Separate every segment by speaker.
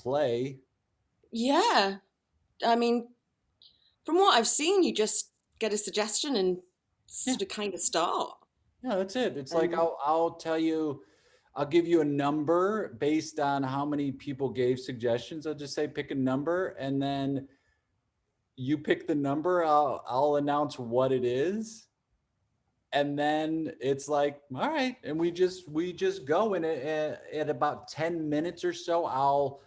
Speaker 1: play.
Speaker 2: Yeah. I mean, from what I've seen, you just get a suggestion and
Speaker 1: Yeah,
Speaker 2: sort of kind of start.
Speaker 1: yeah, that's it. It's like
Speaker 2: And
Speaker 1: I'll tell you, I'll give you a number based on how many people gave suggestions. I'll just say pick a number, and then you pick the number. I'll announce what it is, and then it's like, all right, and we just go, and at about 10 minutes or so, I'll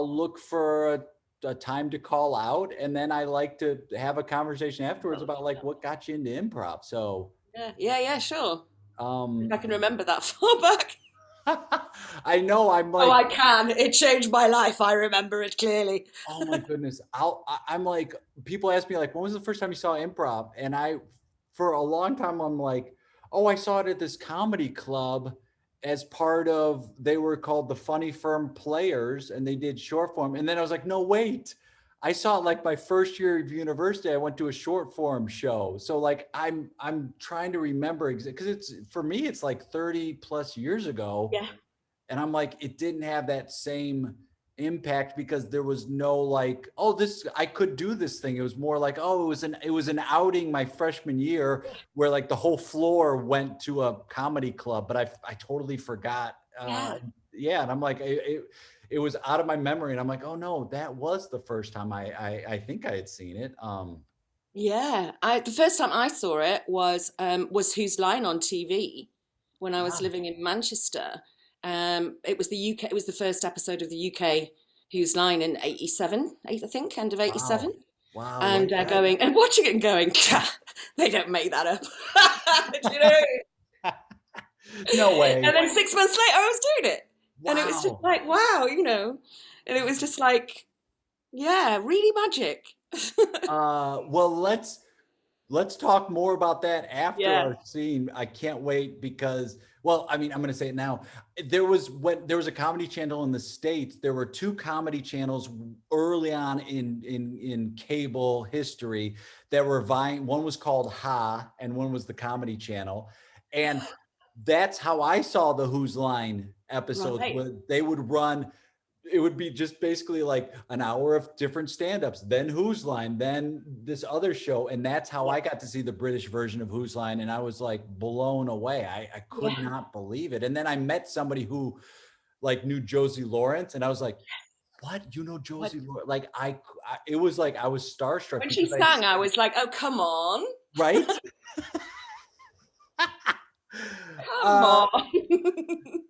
Speaker 1: look for a time to call out, and then I like to have a conversation afterwards about like what got you into improv. So
Speaker 2: yeah, yeah, yeah, sure. If
Speaker 1: um
Speaker 2: I can remember that far back.
Speaker 1: I know I'm
Speaker 2: Oh,
Speaker 1: like,
Speaker 2: I can. It changed my life. I remember it clearly.
Speaker 1: oh my goodness. I'm like, people ask me like, when was the first time you saw improv? And for a long time, I'm like, oh, I saw it at this comedy club as part of, they were called the Funny Firm Players, and they did short form. And then I was like, no, wait. I saw it like my first year of university. I went to a short form show. So like I'm trying to remember because it's, for me, it's like 30 plus years ago.
Speaker 2: Yeah,
Speaker 1: And I'm like, it didn't have that same impact because there was no like, oh, this, I could do this thing. It was more like, oh, it was an outing my freshman year where like the whole floor went to a comedy club, but I totally forgot.
Speaker 2: yeah,
Speaker 1: Yeah, and I'm like, it was out of my memory, and I'm like, oh no, that was the first time I think I had seen it.
Speaker 2: yeah. The first time I saw it was Whose Line on TV when I was
Speaker 1: Ah,
Speaker 2: living in Manchester. It was the UK. It was the first episode of the UK Whose Line in '87, I think, end of '87.
Speaker 1: wow, wow,
Speaker 2: And
Speaker 1: like that.
Speaker 2: going and watching it and going, they don't make that up. Do you know?
Speaker 1: No way.
Speaker 2: And then 6 months later, I was doing it, and it was just
Speaker 1: Wow.
Speaker 2: like, wow, and it was just like, yeah, really magic.
Speaker 1: Well, let's talk more about that after
Speaker 2: Yeah.
Speaker 1: our scene. I can't wait because, well, I mean, I'm going to say it now. There was a comedy channel in the States. There were two comedy channels early on in cable history that were vying. One was called Ha, and one was the Comedy Channel, and that's how I saw the Who's Line episodes.
Speaker 2: Right.
Speaker 1: Where they would run, it would be just basically like an hour of different stand-ups, then Who's Line, then this other show. And that's how
Speaker 2: Yeah.
Speaker 1: I got to see the British version of Who's Line. And I was like blown away. I could
Speaker 2: Yeah.
Speaker 1: not believe it. And then I met somebody who like knew Josie Lawrence. And I was like, what? You know
Speaker 2: What?
Speaker 1: Josie Lawrence? Like it was like I was starstruck
Speaker 2: When she
Speaker 1: because
Speaker 2: sang, I was like, oh, come on.
Speaker 1: right?
Speaker 2: Come
Speaker 1: uh,
Speaker 2: on.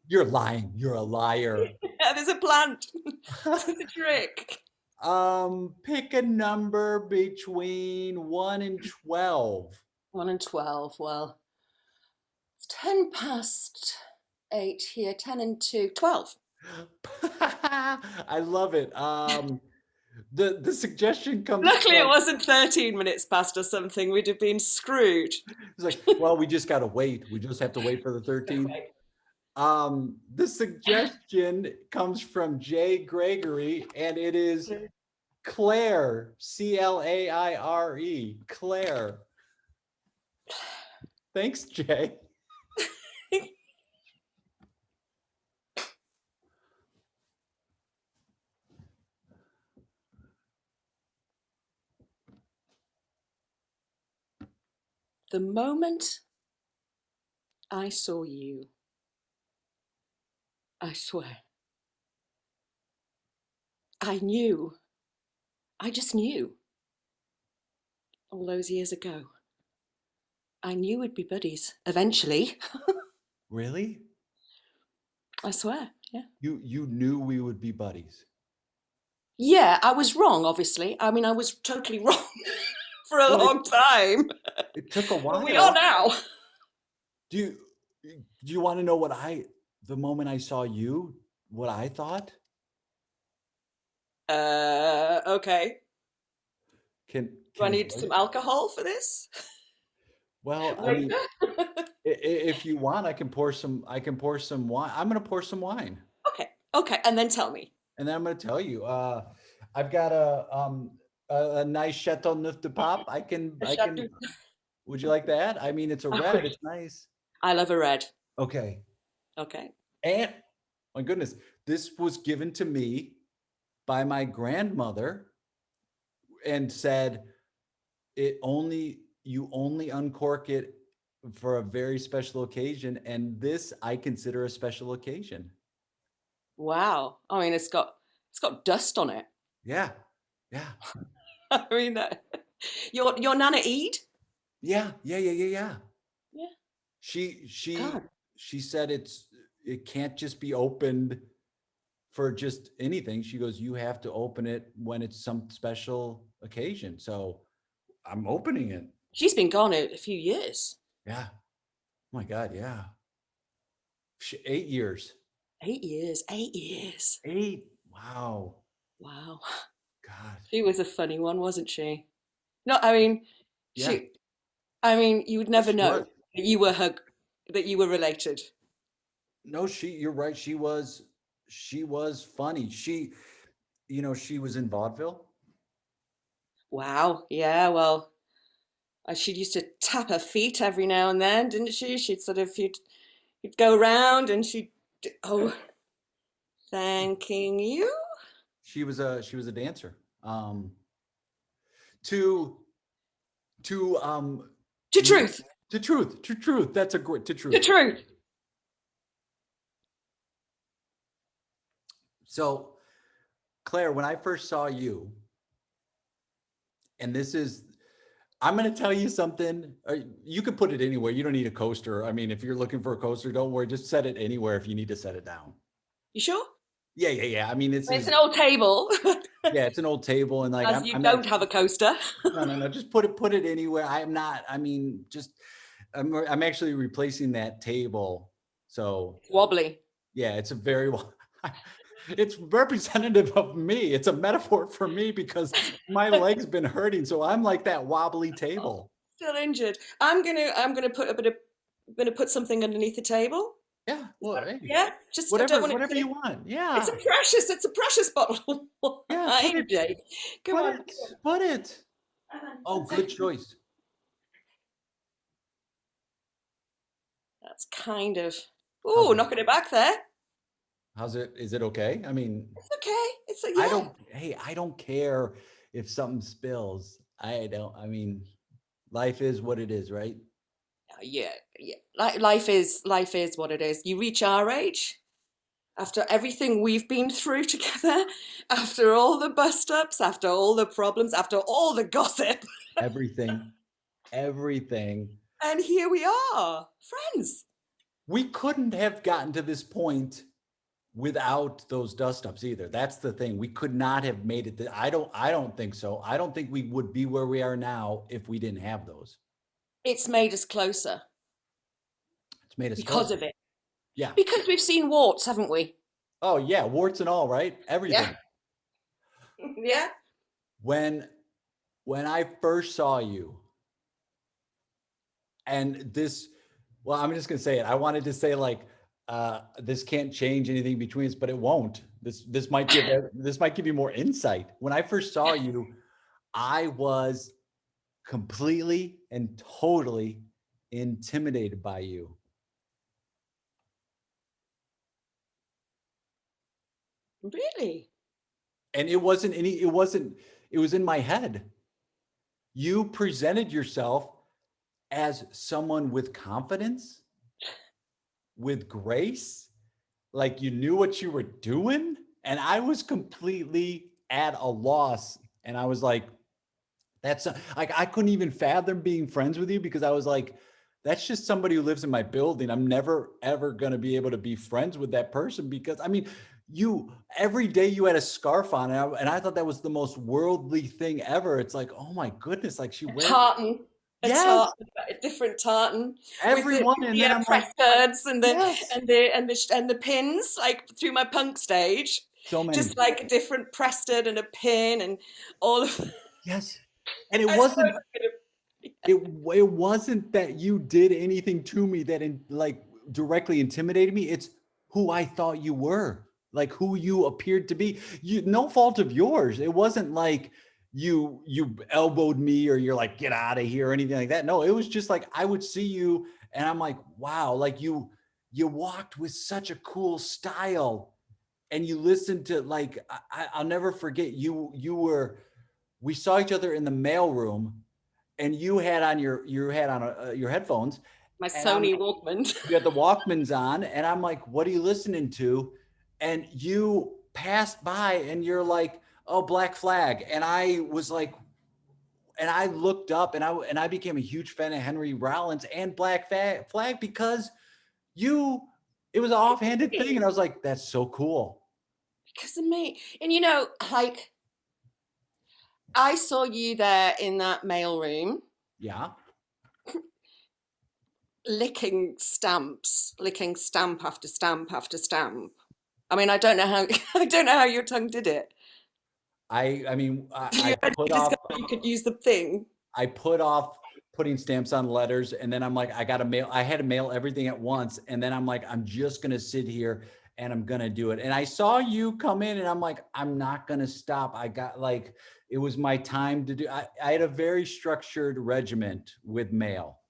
Speaker 1: you're lying. You're a liar.
Speaker 2: There's a plant. There's a trick.
Speaker 1: Pick a number between 1 and 12.
Speaker 2: 1 and 12. Well, it's 10 past 8 here, 10 and 2, 12.
Speaker 1: I love it. The suggestion comes
Speaker 2: Luckily, it
Speaker 1: from,
Speaker 2: wasn't 13 minutes past or something. We'd have been screwed.
Speaker 1: it's like, well, we just gotta wait. We just have to wait for the 13th. The suggestion comes from Jay Gregory, and it is Claire, Claire. Claire. Thanks, Jay.
Speaker 2: The moment I saw you, I swear, I knew. I just knew all those years ago. I knew we'd be buddies eventually.
Speaker 1: Really?
Speaker 2: I swear. Yeah.
Speaker 1: You knew we would be buddies.
Speaker 2: Yeah, I was wrong, obviously. I mean, I was totally wrong for a
Speaker 1: Well,
Speaker 2: long time,
Speaker 1: it took a
Speaker 2: but we are
Speaker 1: while.
Speaker 2: now.
Speaker 1: Do you do you want to know what the moment I saw you, what I thought?
Speaker 2: Okay.
Speaker 1: Can
Speaker 2: Do I
Speaker 1: can I
Speaker 2: need
Speaker 1: tell
Speaker 2: some
Speaker 1: you?
Speaker 2: alcohol for this?
Speaker 1: Well, I
Speaker 2: Wait.
Speaker 1: mean, if you want, I can pour some wine. I'm going to pour some wine,
Speaker 2: Okay. Okay. And then tell me.
Speaker 1: and then I'm going to tell you. I've got a nice Chateau Neuf de Pop. I can. Would you like that? I mean, it's a red. It's nice.
Speaker 2: I love a red.
Speaker 1: Okay.
Speaker 2: Okay.
Speaker 1: And my goodness, this was given to me by my grandmother and said, you only uncork it for a very special occasion. And this I consider a special occasion.
Speaker 2: Wow. I mean, it's got dust on it.
Speaker 1: Yeah. Yeah.
Speaker 2: I mean, your Nana Eid?
Speaker 1: Yeah. Yeah. Yeah. Yeah. Yeah.
Speaker 2: Yeah.
Speaker 1: She she
Speaker 2: God.
Speaker 1: she said it can't just be opened for just anything. She goes, you have to open it when it's some special occasion. So I'm opening it.
Speaker 2: She's been gone a few years.
Speaker 1: Yeah. Oh my God. Yeah. 8 years.
Speaker 2: 8 years. 8 years.
Speaker 1: 8. Wow.
Speaker 2: Wow.
Speaker 1: God.
Speaker 2: She was a funny one, wasn't she? No, I mean,
Speaker 1: Yeah.
Speaker 2: she. I mean, you would never
Speaker 1: She
Speaker 2: know
Speaker 1: was.
Speaker 2: that you were related.
Speaker 1: No, you're right. She was funny. She was in vaudeville.
Speaker 2: Wow. Yeah. Well, she used to tap her feet every now and then, didn't she? You'd go around and oh, thanking you.
Speaker 1: She was a dancer. To to
Speaker 2: To truth.
Speaker 1: to truth. That's a great to
Speaker 2: To
Speaker 1: truth.
Speaker 2: truth.
Speaker 1: So, Claire, when I first saw you, and I'm going to tell you something. You can put it anywhere. You don't need a coaster. I mean, if you're looking for a coaster, don't worry. Just set it anywhere if you need to set it down.
Speaker 2: You sure?
Speaker 1: Yeah, yeah, yeah. I mean,
Speaker 2: It's an old table,
Speaker 1: yeah, it's an old table, and like
Speaker 2: as you don't have a coaster.
Speaker 1: no. Just put it anywhere. I'm not. I mean, I'm actually replacing that table. So
Speaker 2: Wobbly.
Speaker 1: yeah, it's a very well. It's representative of me. It's a metaphor for me because my leg's been hurting. So I'm like that wobbly table.
Speaker 2: Still injured. I'm gonna put something underneath the table.
Speaker 1: Yeah. Well, hey,
Speaker 2: Yeah, just I don't want it
Speaker 1: whatever
Speaker 2: to.
Speaker 1: you want.
Speaker 2: It's
Speaker 1: Yeah.
Speaker 2: a precious bottle.
Speaker 1: Yeah.
Speaker 2: I'm Jake. Come on.
Speaker 1: Put it.
Speaker 2: Hang on,
Speaker 1: Oh,
Speaker 2: one
Speaker 1: good
Speaker 2: second.
Speaker 1: choice.
Speaker 2: That's kind of.
Speaker 1: How's
Speaker 2: Ooh,
Speaker 1: it?
Speaker 2: knocking it back there.
Speaker 1: How's it? Is it okay? I mean,
Speaker 2: It's okay. Yeah.
Speaker 1: I don't care if something spills. I mean, life is what it is, right?
Speaker 2: Yeah, yeah. Life is what it is. You reach our age, after everything we've been through together, after all the bust ups, after all the problems, after all the gossip,
Speaker 1: Everything, everything.
Speaker 2: and here we are, friends.
Speaker 1: We couldn't have gotten to this point without those dust ups either. That's the thing. We could not have made it. I don't think so. I don't think we would be where we are now if we didn't have those.
Speaker 2: It's made us closer
Speaker 1: It's made us
Speaker 2: because
Speaker 1: close.
Speaker 2: of it.
Speaker 1: Yeah.
Speaker 2: Because we've seen warts, haven't we?
Speaker 1: Oh yeah, warts and all, right? Everything.
Speaker 2: Yeah. Yeah.
Speaker 1: When I first saw you, and well, I'm just gonna say it. I wanted to say like this can't change anything between us, but it won't. This might give you more insight. When I first saw you, I was completely and totally intimidated by you.
Speaker 2: Really?
Speaker 1: And it was in my head. You presented yourself as someone with confidence, with grace, like you knew what you were doing. And I was completely at a loss. And I was like, that's like, I couldn't even fathom being friends with you because I was like, that's just somebody who lives in my building. I'm never, ever going to be able to be friends with that person because I mean, every day you had a scarf on and I thought that was the most worldly thing ever. It's like, oh my goodness, like she wears
Speaker 2: Tartan.
Speaker 1: yes,
Speaker 2: A different tartan
Speaker 1: everyone. And then I'm
Speaker 2: press
Speaker 1: like,
Speaker 2: studs and
Speaker 1: yes,
Speaker 2: the pins like through my punk stage,
Speaker 1: so many.
Speaker 2: just like a different press stud and a pin and all of.
Speaker 1: Yes. And it
Speaker 2: I
Speaker 1: wasn't,
Speaker 2: suppose I could
Speaker 1: it wasn't that you did anything to me that like directly intimidated me. It's who I thought you were, like who you appeared to be. No fault of yours. It wasn't like you elbowed me or you're like, get out of here or anything like that. No, it was just like, I would see you and I'm like, wow, like you walked with such a cool style. and you listen to like, I'll never forget we saw each other in the mailroom, and you had on your headphones,
Speaker 2: My
Speaker 1: and I'm
Speaker 2: Sony Walkman.
Speaker 1: you had the Walkmans on, and I'm like, what are you listening to? And you passed by and you're like, oh, Black Flag. And I was like, and I looked up, and I became a huge fan of Henry Rollins and Black Flag because it was an offhanded thing. And I was like, that's so cool.
Speaker 2: Because of me. And you know, like, I saw you there in that mailroom
Speaker 1: Yeah.
Speaker 2: licking stamps, licking stamp after stamp after stamp. I mean, I don't know how I don't know how your tongue did it.
Speaker 1: I mean,
Speaker 2: Did you ever discover you could use the thing?
Speaker 1: I put off putting stamps on letters, and then I'm like, I had to mail everything at once. And then I'm like, I'm just going to sit here and I'm going to do it. And I saw you come in, and I'm like, I'm not going to stop. I got like, it was my time to do, I had a very structured regiment with mail.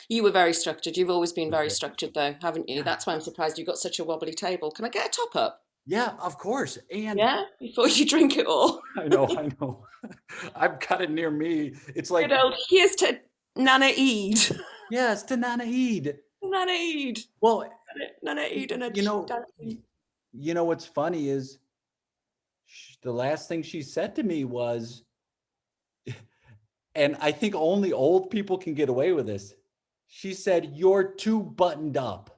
Speaker 2: You were very structured. You've always been very structured, though, haven't you?
Speaker 1: Yeah.
Speaker 2: That's why I'm surprised you've got such a wobbly table. Can I get a top up?
Speaker 1: Yeah, of course. And
Speaker 2: Yeah, before you drink it all.
Speaker 1: I know. I've got it near me. It's like,
Speaker 2: Good old, here's to Nana Eid.
Speaker 1: yes, to Nana Eid.
Speaker 2: Nana Eid.
Speaker 1: Well,
Speaker 2: Nana Eid and a
Speaker 1: you know,
Speaker 2: dancing.
Speaker 1: what's funny is the last thing she said to me was, and I think only old people can get away with this. She said, "You're too buttoned up."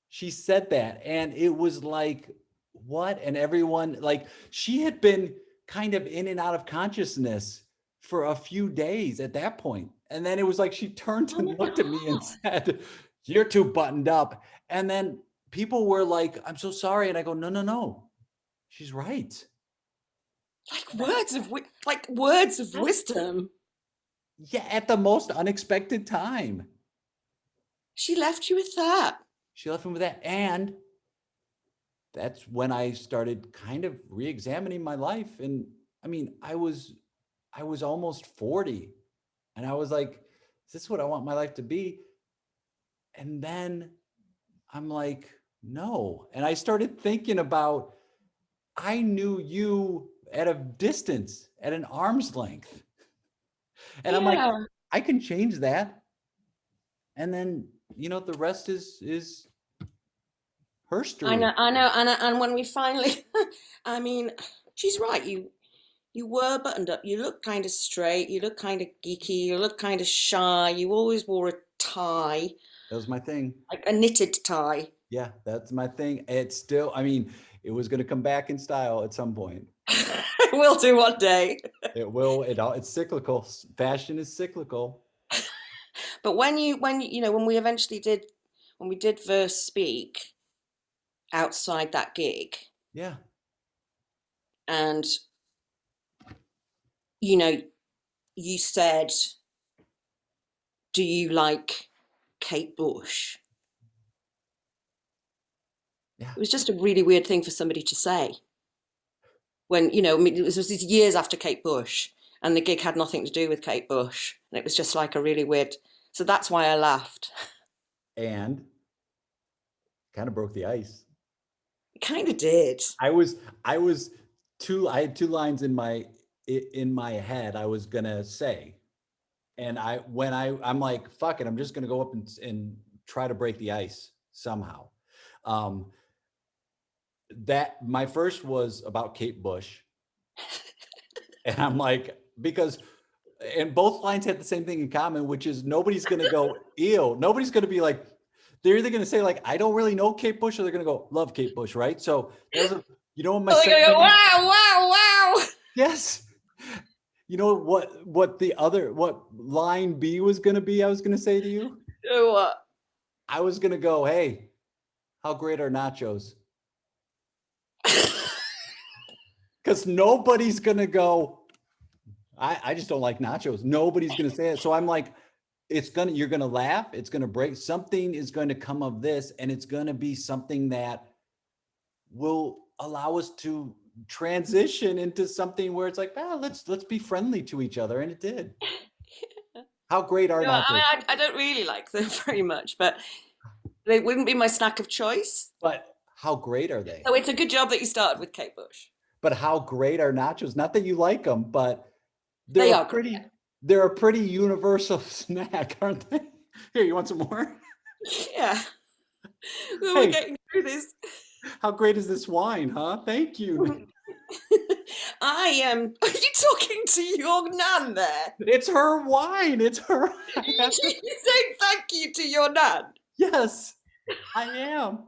Speaker 1: She said that, and it was like, what? And everyone, like, she had been kind of in and out of consciousness for a few days at that point. And then it was like she turned
Speaker 2: Oh
Speaker 1: and
Speaker 2: my
Speaker 1: looked at me and
Speaker 2: God.
Speaker 1: said, "You're too buttoned up." And then people were like, "I'm so sorry." And I go, no, no, no. She's right.
Speaker 2: Like words of wisdom.
Speaker 1: Yeah, at the most unexpected time.
Speaker 2: She left you with that.
Speaker 1: She left me with that. And that's when I started kind of re-examining my life. And I mean, I was almost 40, and I was like, is this what I want my life to be? And then I'm like, no. And I started thinking about, I knew you at a distance, at an arm's length. And I'm like,
Speaker 2: Yeah.
Speaker 1: I can change that. And then, the rest is
Speaker 2: I
Speaker 1: herstory.
Speaker 2: know, I know, and when we finally, I mean, she's right. You were buttoned up. You look kind of straight. You look kind of geeky. You look kind of shy. You always wore a tie,
Speaker 1: That was my thing.
Speaker 2: like a knitted tie.
Speaker 1: Yeah, that's my thing. It's still, I mean, it was going to come back in style at some point.
Speaker 2: We'll do one day.
Speaker 1: It will. It's cyclical. Fashion is cyclical.
Speaker 2: But when we did Verse Speak outside that gig,
Speaker 1: Yeah.
Speaker 2: and you know, you said, "Do you like Kate Bush?"
Speaker 1: Yeah.
Speaker 2: It was just a really weird thing for somebody to say. When, I mean, this was years after Kate Bush, and the gig had nothing to do with Kate Bush. And it was just like a really weird. So that's why I laughed.
Speaker 1: And kind of broke the ice.
Speaker 2: It kind of did.
Speaker 1: I had two lines in my head I was gonna say. And I'm like, fuck it, I'm just gonna go up and try to break the ice somehow. That my first was about Kate Bush. And I'm like, and both lines had the same thing in common, which is nobody's gonna go, ew. Nobody's gonna be like, they're either gonna say like, I don't really know Kate Bush, or they're gonna go, love Kate Bush, right? So there's my
Speaker 2: Oh, they're gonna go,
Speaker 1: second,
Speaker 2: wow, wow, wow.
Speaker 1: yes. You know what line B was gonna be, I was gonna say to you?
Speaker 2: Do what?
Speaker 1: I was gonna go, hey, how great are nachos? Because nobody's gonna go, I just don't like nachos. Nobody's gonna say it. So I'm like, you're gonna laugh, it's gonna break, something is going to come of this, and it's gonna be something that will allow us to transition into something where it's like, let's be friendly to each other. And it did. How great are nachos?
Speaker 2: I mean, I don't really like them very much, but they wouldn't be my snack of choice.
Speaker 1: But How great are they?
Speaker 2: So it's a good job that you started with Kate Bush.
Speaker 1: But how great are nachos? Not that you like them, but
Speaker 2: They are good.
Speaker 1: they're a pretty universal snack, aren't they? Here, you want some more?
Speaker 2: Yeah. We're
Speaker 1: Hey,
Speaker 2: getting through this.
Speaker 1: how great is this wine, huh? Thank you.
Speaker 2: I am. Are you talking to your nan there?
Speaker 1: It's her wine. It's her.
Speaker 2: You saying thank you to your nan?
Speaker 1: Yes, I am.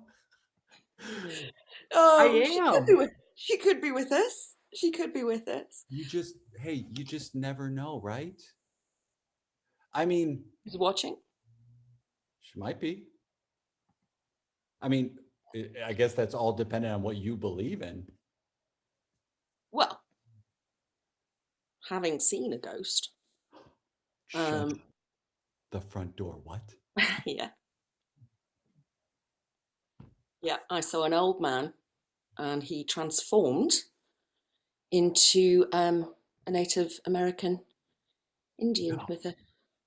Speaker 1: I
Speaker 2: Oh,
Speaker 1: am.
Speaker 2: she could be with us. She could be with us.
Speaker 1: Hey, you just never know, right? I mean,
Speaker 2: Who's watching?
Speaker 1: she might be. I mean, I guess that's all dependent on what you believe in.
Speaker 2: Well, having seen a ghost.
Speaker 1: Shut the front door. What?
Speaker 2: Yeah. Yeah, I saw an old man and he transformed into a Native American Indian
Speaker 1: No.
Speaker 2: with a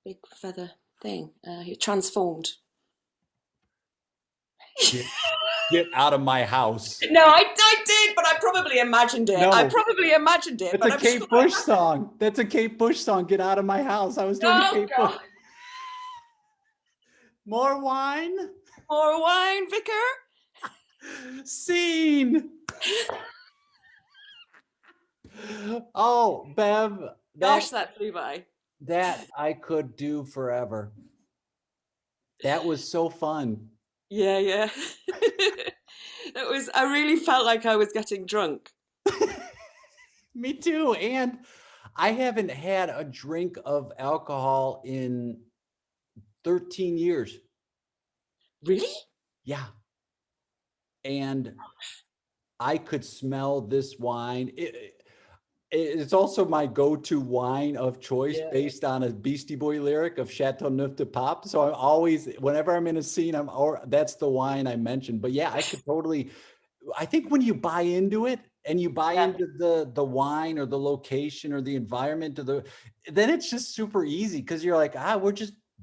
Speaker 2: big feather thing. He transformed.
Speaker 1: Get out of my house.
Speaker 2: No, I did, but I probably imagined it.
Speaker 1: No.
Speaker 2: I probably imagined it.
Speaker 1: That's a Kate Bush song. That's a Kate Bush song. Get out of my house. I was doing Kate Bush. More wine?
Speaker 2: More wine, Vicar?
Speaker 1: Scene. Oh, Bev.
Speaker 2: Gosh, that flew by.
Speaker 1: That I could do forever. That was so fun.
Speaker 2: Yeah, yeah. I really felt like I was getting drunk.
Speaker 1: Me too. And I haven't had a drink of alcohol in 13 years.
Speaker 2: Really?
Speaker 1: Yeah. And I could smell this wine. It's also my go-to wine of choice based on a Beastie Boy lyric of Chateau Neuf de Pape. So I'm always, whenever I'm in a scene, that's the wine I mentioned. But yeah, I could totally, I think when you buy into it and you buy into the wine or the location or the environment then it's just super easy because you're like,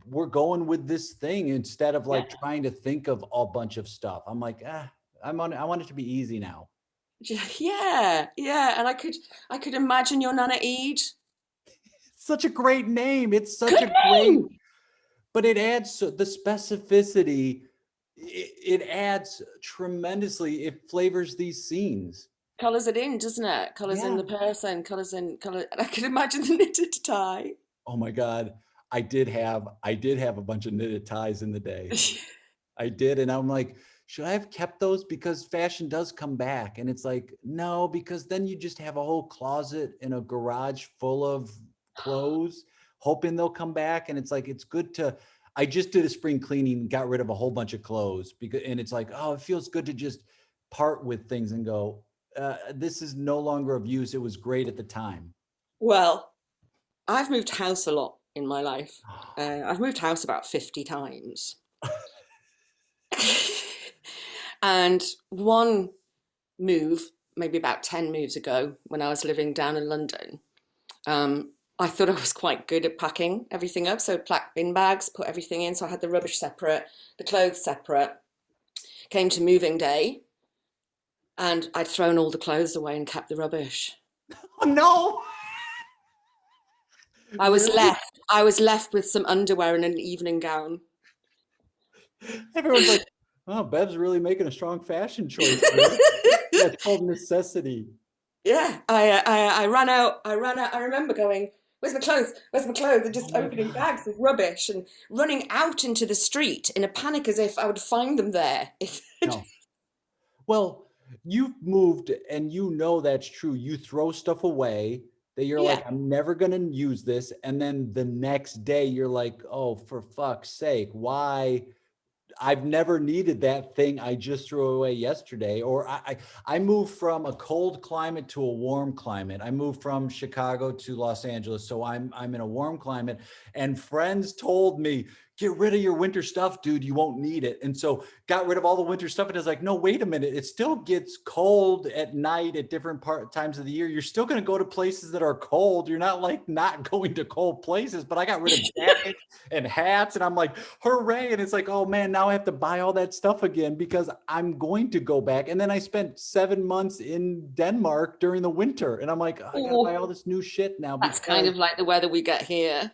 Speaker 1: we're going with this thing instead of like trying to think of a bunch of stuff. I'm like, I want it to be easy now.
Speaker 2: Yeah, and I could imagine your Nana Eid.
Speaker 1: Such a great name. It's such a great, but it adds the specificity. It adds tremendously. It flavors these scenes.
Speaker 2: Colors it in, doesn't it? Colors in the person, colors. I could imagine the knitted tie.
Speaker 1: Oh my God. I did have a bunch of knitted ties in the day. I did. And I'm like, should I have kept those? Because fashion does come back. And it's like, no, because then you just have a whole closet in a garage full of clothes, hoping they'll come back. And it's like, it's good to, I just did a spring cleaning, got rid of a whole bunch of clothes and it's like, oh, it feels good to just part with things and go, this is no longer of use. It was great at the time.
Speaker 2: Well, I've moved house a lot in my life. I've moved house about 50 times. And one move, maybe about 10 moves ago, when I was living down in London, I thought I was quite good at packing everything up. So black bin bags, put everything in. So I had the rubbish separate, the clothes separate. Came to moving day, and I'd thrown all the clothes away and kept the rubbish.
Speaker 1: Oh, no.
Speaker 2: I was left with some underwear and an evening gown.
Speaker 1: Everyone's like, oh, Bev's really making a strong fashion choice. That's called necessity.
Speaker 2: Yeah, I ran out. I remember going, where's my clothes? Where's my clothes? And just opening bags of rubbish and running out into the street in a panic as if I would find them there.
Speaker 1: No. Well, you've moved and you know that's true. You throw stuff away that you're like, I'm never going to use this. And then the next day you're like, oh, for fuck's sake, why? I've never needed that thing I just threw away yesterday. Or I moved from a cold climate to a warm climate. I moved from Chicago to Los Angeles. So I'm in a warm climate, and friends told me, get rid of your winter stuff, dude. You won't need it. And so got rid of all the winter stuff. And it's like, no, wait a minute. It still gets cold at night at different times of the year. You're still going to go to places that are cold. You're not like not going to cold places, but I got rid of jackets and hats and I'm like, hooray. And it's like, oh man, now I have to buy all that stuff again because I'm going to go back. And then I spent 7 months in Denmark during the winter. And I'm like, oh, I got to buy all this new shit now.
Speaker 2: That's kind of like the weather we get here.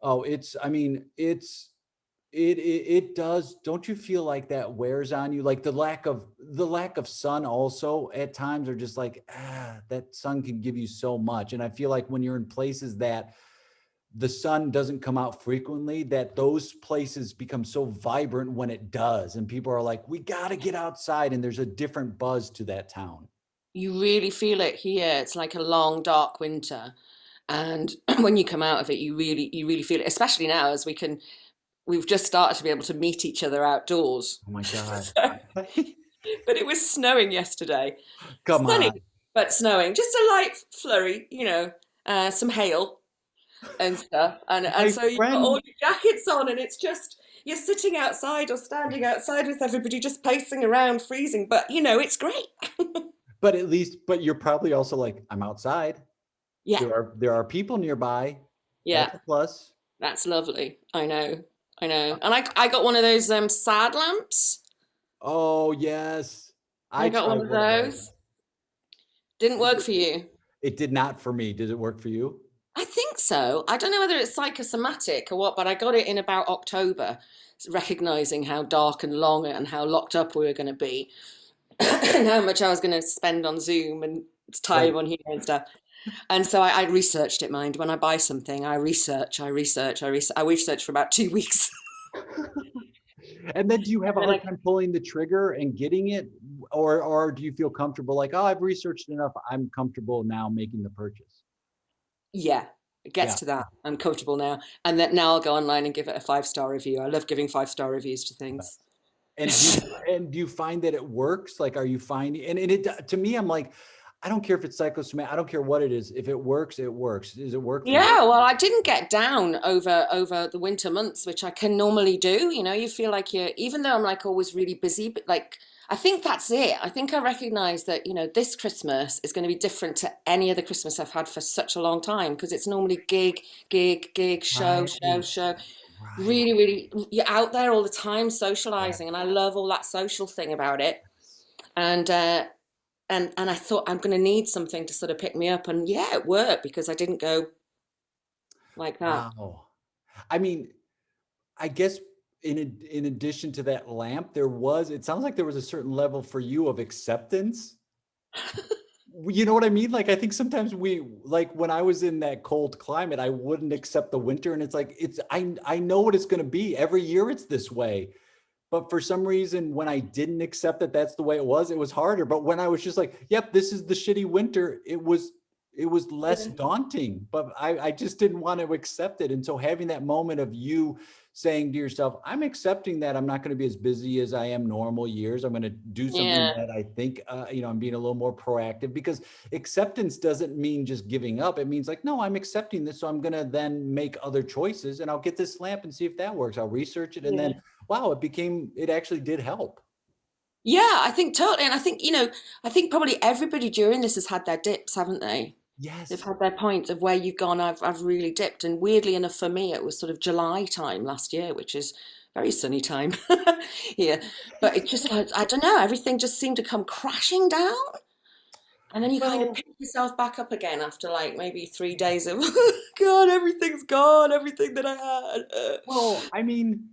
Speaker 1: Oh, I mean, it does. Don't you feel like that wears on you? Like the lack of sun also at times are just like, that sun can give you so much. And I feel like when you're in places that the sun doesn't come out frequently, that those places become so vibrant when it does. And people are like, we got to get outside. And there's a different buzz to that town.
Speaker 2: You really feel it here. It's like a long, dark winter. And when you come out of it, you really feel it, especially now as we've just started to be able to meet each other outdoors.
Speaker 1: Oh my God.
Speaker 2: But it was snowing yesterday.
Speaker 1: Come
Speaker 2: Sunny,
Speaker 1: on.
Speaker 2: but snowing. Just a light flurry, some hail and stuff. And so you've got all your jackets on and it's just, you're sitting outside or standing outside with everybody just pacing around, freezing. But, it's great.
Speaker 1: But you're probably also like, I'm outside.
Speaker 2: Yeah.
Speaker 1: There are people nearby.
Speaker 2: Yeah.
Speaker 1: That's a plus.
Speaker 2: That's lovely. I know. And I got one of those sad lamps.
Speaker 1: Oh yes.
Speaker 2: I got one of those. Didn't work for you.
Speaker 1: It did not for me. Did it work for you?
Speaker 2: I think so. I don't know whether it's psychosomatic or what, but I got it in about October, recognizing how dark and long and how locked up we were going to be and how much I was going to spend on Zoom and time on here and stuff. And so I researched it, mind. When I buy something, I research for about 2 weeks.
Speaker 1: And then do you have a hard time pulling the trigger and getting it? Or do you feel comfortable like, oh, I've researched enough. I'm comfortable now making the purchase?
Speaker 2: Yeah, it gets to that. I'm comfortable now. And then now I'll go online and give it a 5-star review. I love giving 5-star reviews to things.
Speaker 1: And do you find that it works? Like, are you finding, and it, to me, I'm like, I don't care if it's psychosomatic. I don't care what it is. If it works, it works. Does it work?
Speaker 2: Yeah, well, I didn't get down over the winter months, which I can normally do. You feel like even though I'm like always really busy, but like, I think that's it. I think I recognize that, this Christmas is going to be different to any other Christmas I've had for such a long time because it's normally gig, show.
Speaker 1: Right.
Speaker 2: Really, really, you're out there all the time socializing, and I love all that social thing about it. And I thought I'm going to need something to sort of pick me up. And yeah, it worked because I didn't go like that.
Speaker 1: Wow. I mean, I guess in addition to that lamp, it sounds like there was a certain level for you of acceptance. You know what I mean? Like, I think sometimes like when I was in that cold climate, I wouldn't accept the winter. And it's like, I know what it's going to be. Every year it's this way. But for some reason, when I didn't accept that that's the way it was harder. But when I was just like, yep, this is the shitty winter, it was less daunting, but I just didn't want to accept it. And so having that moment of you saying to yourself, I'm accepting that I'm not going to be as busy as I am normal years. I'm going to do something that I think, I'm being a little more proactive, because acceptance doesn't mean just giving up. It means like, no, I'm accepting this. So I'm going to then make other choices and I'll get this lamp and see if that works. I'll research it. And then, wow, it actually did help.
Speaker 2: Yeah, I think totally. And I think probably everybody during this has had their dips, haven't they?
Speaker 1: Yes.
Speaker 2: They've had their points of where you've gone, I've really dipped. And weirdly enough for me, it was sort of July time last year, which is very sunny time here. But it just, I don't know, everything just seemed to come crashing down. And then you kind of pick yourself back up again after like maybe 3 days of, God, everything's gone, everything that I had.
Speaker 1: Well, I mean,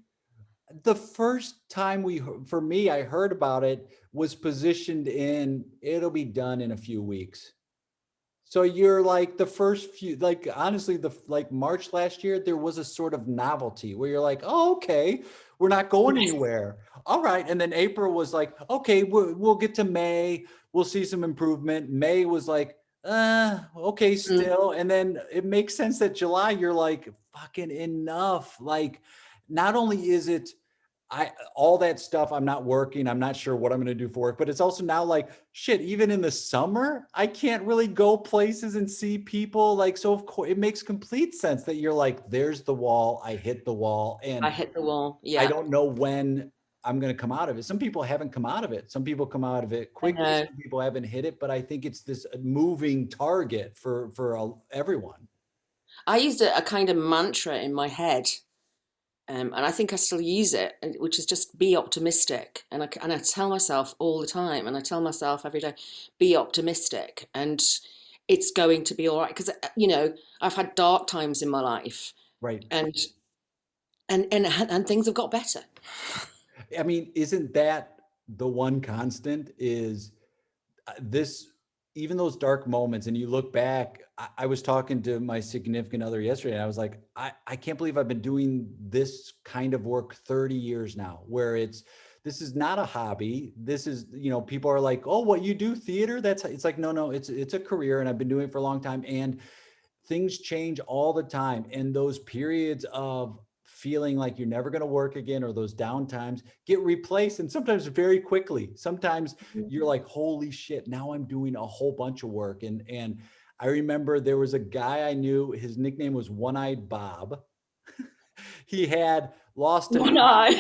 Speaker 1: the first time for me, I heard about it was positioned in, it'll be done in a few weeks. So you're like the first few, like honestly, like March last year, there was a sort of novelty where you're like, oh, okay, we're not going anywhere. All right. And then April was like, okay, we'll get to May. We'll see some improvement. May was like, okay, still. And then it makes sense that July, you're like, fucking enough. Like, not only is it, all that stuff, I'm not working. I'm not sure what I'm going to do for work, but it's also now like, shit, even in the summer, I can't really go places and see people. Like, so of course it makes complete sense that you're like, there's the wall. I hit the wall
Speaker 2: I
Speaker 1: and
Speaker 2: hit the wall.
Speaker 1: I
Speaker 2: Yeah,
Speaker 1: don't know when I'm going to come out of it. Some people haven't come out of it. Some people come out of it
Speaker 2: I
Speaker 1: quickly.
Speaker 2: know.
Speaker 1: Some people haven't hit it, but I think it's this moving target for everyone.
Speaker 2: I used a kind of mantra in my head, and I think I still use it, which is just be optimistic. And I tell myself all the time, and I tell myself every day, be optimistic, and it's going to be all right. Because I've had dark times in my life,
Speaker 1: Right.
Speaker 2: and and things have got better.
Speaker 1: I mean, isn't that the one constant is this, even those dark moments, and you look back, I was talking to my significant other yesterday, and I was like, I can't believe I've been doing this kind of work 30 years now, where this is not a hobby. This is, people are like, oh, what you do theater? It's like, no, it's a career, and I've been doing it for a long time. And things change all the time. And those periods of feeling like you're never going to work again, or those down times, get replaced, and sometimes very quickly. Sometimes you're like, holy shit, now I'm doing a whole bunch of work. And I remember there was a guy I knew, his nickname was One-Eyed Bob. He had lost an
Speaker 2: One eye.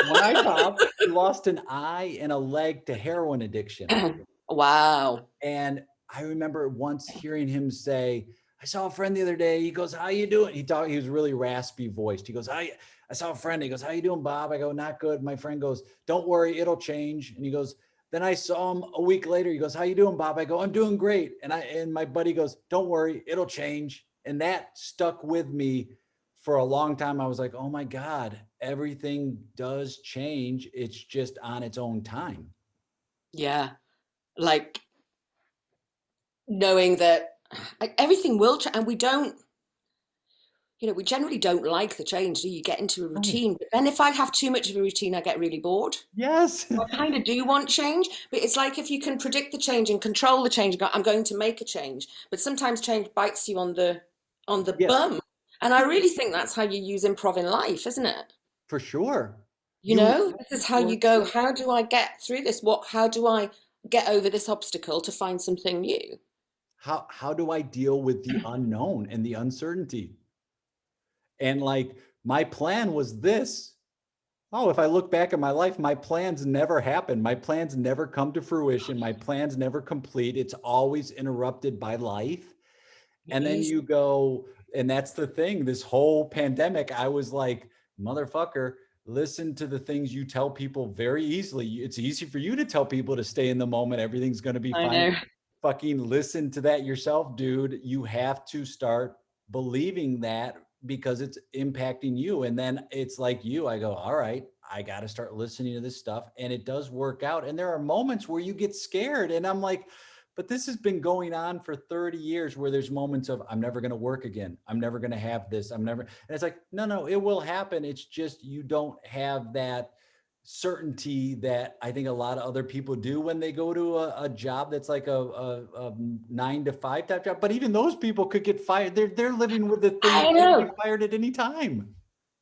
Speaker 1: One-Eyed Bob. He lost an eye and a leg to heroin addiction.
Speaker 2: Wow.
Speaker 1: And I remember once hearing him say, I saw a friend the other day. He goes, how you doing? He was really raspy voiced. He goes, I saw a friend. He goes, how you doing, Bob? I go, not good. My friend goes, don't worry, it'll change. And he goes, then I saw him a week later. He goes, how you doing, Bob? I go, I'm doing great. And my buddy goes, don't worry, it'll change. And that stuck with me for a long time. I was like, oh my God, everything does change. It's just on its own time.
Speaker 2: Yeah. Like knowing that everything will change, and we don't, we generally don't like the change. Do you get into a
Speaker 1: Oh,
Speaker 2: routine? But then if I have too much of a routine, I get really bored.
Speaker 1: yes.
Speaker 2: I kind of do want change, but it's like if you can predict the change and control the change, I'm going to make a change. But sometimes change bites you on the
Speaker 1: Yes,
Speaker 2: bum. And I really think that's how you use improv in life, isn't it?
Speaker 1: for sure.
Speaker 2: You
Speaker 1: You
Speaker 2: know, this is how you go, how do I get through this? How do I get over this obstacle to find something new?
Speaker 1: how do I deal with the unknown and the uncertainty? And like my plan was this. Oh, if I look back at my life, my plans never happen. My plans never come to fruition. My plans never complete. It's always interrupted by life. And then
Speaker 2: Easy.
Speaker 1: you go, and that's the thing. This whole pandemic, I was like, motherfucker, listen to the things you tell people very easily. It's easy for you to tell people to stay in the moment. Everything's going to be
Speaker 2: I
Speaker 1: fine.
Speaker 2: know.
Speaker 1: Fucking listen to that yourself, dude. You have to start believing that because it's impacting you. And then it's like I go, all right, I got to start listening to this stuff. And it does work out. And there are moments where you get scared. And I'm like, but this has been going on for 30 years where there's moments of, I'm never going to work again. I'm never going to have this. And it's like, no, it will happen. It's just, you don't have that certainty that I think a lot of other people do when they go to a job that's like a 9 to 5 type job. But even those people could get fired. They're living with the thing
Speaker 2: I
Speaker 1: that they could
Speaker 2: know.
Speaker 1: get fired at any time.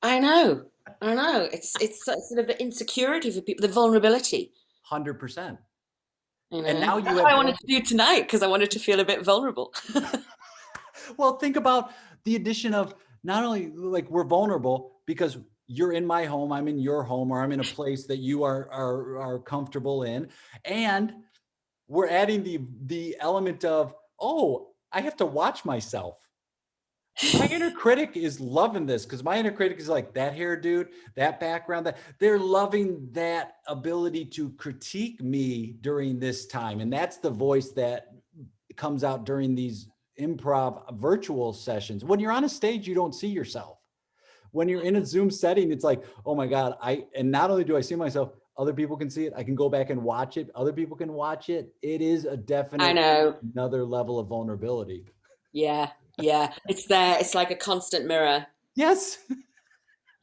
Speaker 2: I know. I know. It's sort of the insecurity for people, the vulnerability.
Speaker 1: 100%.
Speaker 2: You
Speaker 1: And
Speaker 2: know,
Speaker 1: now you
Speaker 2: that's what
Speaker 1: have
Speaker 2: I wanted to do tonight because I wanted to feel a bit vulnerable.
Speaker 1: well, think about the addition of not only like we're vulnerable because you're in my home, I'm in your home, or I'm in a place that you are comfortable in, and we're adding the element of, oh, I have to watch myself. My inner critic is loving this because my inner critic is like, that hair dude, that background, that they're loving that ability to critique me during this time. And that's the voice that comes out during these improv virtual sessions. When you're on a stage, you don't see yourself. When you're in a Zoom setting, it's like, oh my God, and not only do I see myself, other people can see it. I can go back and watch it. Other people can watch it. It is a
Speaker 2: I
Speaker 1: definite
Speaker 2: know.
Speaker 1: another level of vulnerability.
Speaker 2: Yeah. Yeah. It's there. It's like a constant mirror,
Speaker 1: Yes.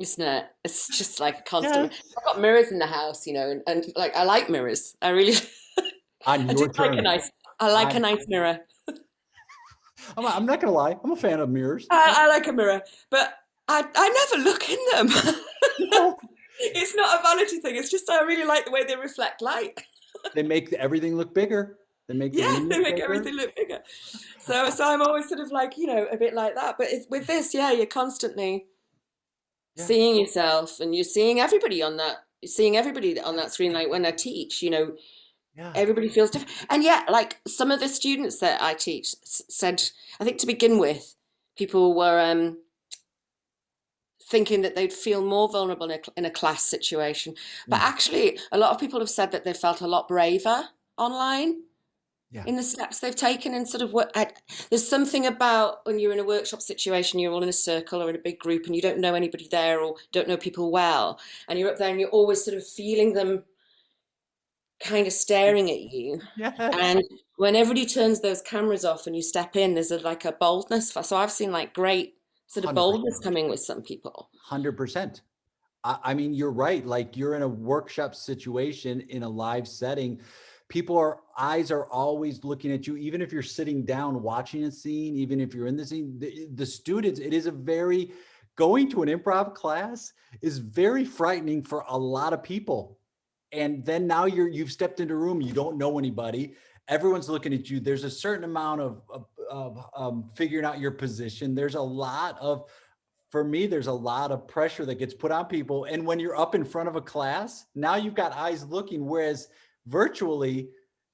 Speaker 2: isn't it? It's just like a constant.
Speaker 1: Yes.
Speaker 2: I've got mirrors in the house, and like I like mirrors. I really,
Speaker 1: On
Speaker 2: I do
Speaker 1: your
Speaker 2: like a
Speaker 1: terms.
Speaker 2: nice. I like a nice mirror.
Speaker 1: I'm not gonna lie. I'm a fan of mirrors.
Speaker 2: I like a mirror, but I never look in them.
Speaker 1: No.
Speaker 2: It's not a vanity thing. It's just I really like the way they reflect light.
Speaker 1: They make everything look bigger. They make the
Speaker 2: Yeah,
Speaker 1: room
Speaker 2: they
Speaker 1: look
Speaker 2: make
Speaker 1: bigger.
Speaker 2: everything look bigger. So I'm always sort of like, a bit like that. But with this, yeah, you're constantly
Speaker 1: Yeah.
Speaker 2: seeing yourself, and you're seeing everybody on that. You're seeing everybody on that screen. Like when I teach,
Speaker 1: Yeah.
Speaker 2: everybody feels different. And yeah, like some of the students that I teach said, I think to begin with, people were thinking that they'd feel more vulnerable in a class situation. But
Speaker 1: Mm.
Speaker 2: actually, a lot of people have said that they felt a lot braver online
Speaker 1: Yeah.
Speaker 2: in the steps they've taken, and sort of there's something about when you're in a workshop situation, you're all in a circle or in a big group and you don't know anybody there or don't know people well, and you're up there and you're always sort of feeling them kind of staring at you.
Speaker 1: Yes.
Speaker 2: And when everybody turns those cameras off and you step in, there's like a boldness. So I've seen like great sort of
Speaker 1: 100%.
Speaker 2: boldness coming with some people.
Speaker 1: 100%. I mean, you're right. Like you're in a workshop situation in a live setting. Eyes are always looking at you, even if you're sitting down watching a scene, even if you're in the scene, the students, it is going to an improv class is very frightening for a lot of people. And then now you've stepped into a room, you don't know anybody. Everyone's looking at you. There's a certain amount of figuring out your position. For me, there's a lot of pressure that gets put on people. And when you're up in front of a class, now you've got eyes looking, whereas virtually,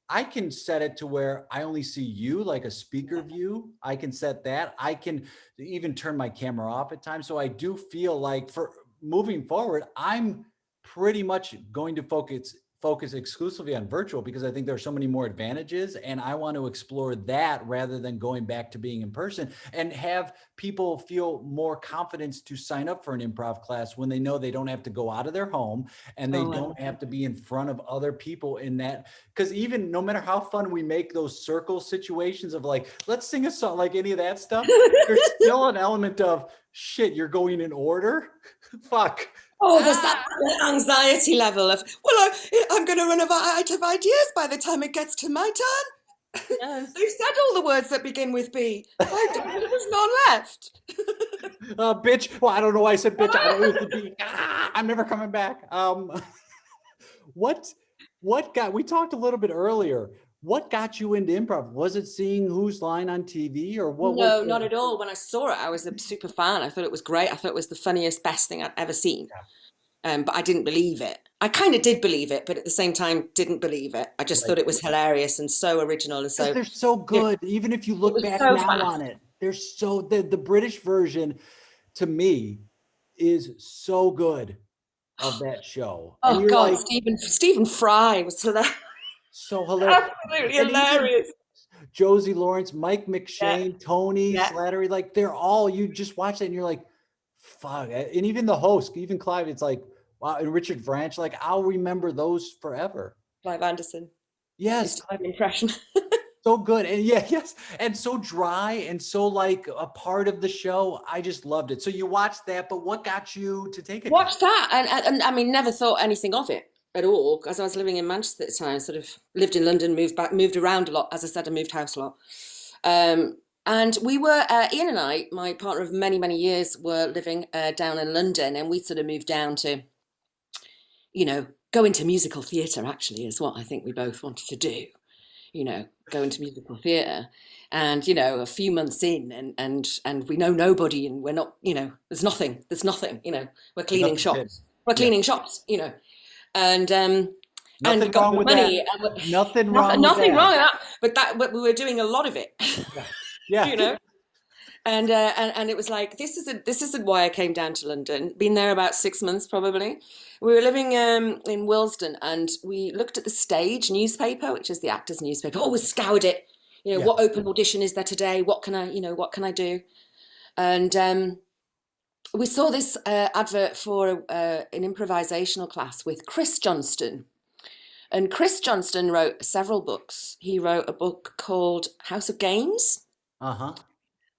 Speaker 1: I can set it to where I only see you, like a speaker view. I can set that. I can even turn my camera off at times. So I do feel like for moving forward, I'm pretty much going to focus exclusively on virtual because I think there are so many more advantages, and I want to explore that rather than going back to being in person, and have people feel more confidence to sign up for an improv class when they know they don't have to go out of their home and they don't have to be in front of other people in that. Because even no matter how fun we make those circle situations of like, let's sing a song, like any of that stuff, there's still an element of shit, you're going in order. Fuck.
Speaker 2: Oh, there's that anxiety level of, well, I'm going to run out of ideas by the time it gets to my turn.
Speaker 1: Yes.
Speaker 2: They've said all the words that begin with B. There's none left.
Speaker 1: Bitch. Well, I don't know why I said bitch. I don't know if be. I'm never coming back. We talked a little bit earlier. What got you into improv? Was it seeing Whose Line on TV or what?
Speaker 2: No, not at all. When I saw it, I was a super fan. I thought it was great. I thought it was the funniest, best thing I'd ever seen. But I didn't believe it. I kind of did believe it, but at the same time, didn't believe it. I just thought it was hilarious and so original. And so
Speaker 1: they're so good. Yeah. Even if you look back so now fast. On it, they're so the British version to me is so good of that show.
Speaker 2: Oh God, like, Stephen Fry was
Speaker 1: so hilarious.
Speaker 2: Absolutely hilarious.
Speaker 1: Josie Lawrence, Mike McShane, Tony Slattery, like they're all, you just watch that and you're like, fuck. And even the host, even Clive, it's like, wow. And Richard Branch, like I'll remember those forever.
Speaker 2: Clive Anderson.
Speaker 1: Yes.
Speaker 2: Clive impression.
Speaker 1: So good. And yes. And so dry and so like a part of the show. I just loved it. So you watched that, but what got you to take it?
Speaker 2: Watched that. And I mean, never thought anything of it at all, because I was living in Manchester at the time, sort of lived in London, moved around a lot. As I said, I moved house a lot. And we were, Ian and I, my partner of many, many years, were living down in London, and we sort of moved down to, go into musical theatre, actually, is what I think we both wanted to do, go into musical theatre. And, a few months in and we know nobody, and we're not, there's nothing, we're cleaning shops. We're cleaning shops, and
Speaker 1: nothing wrong with money. That. Nothing wrong with
Speaker 2: that. But we were doing a lot of it.
Speaker 1: Yeah.
Speaker 2: And it was like, this isn't why I came down to London. Been there about 6 months probably. We were living in Willesden, and we looked at the Stage newspaper, which is the actors' newspaper. Oh, we scoured it. What open audition is there today? What can I do? And we saw this advert for an improvisational class with Chris Johnston. And Chris Johnston wrote several books. He wrote a book called House of Games.
Speaker 1: Uh-huh.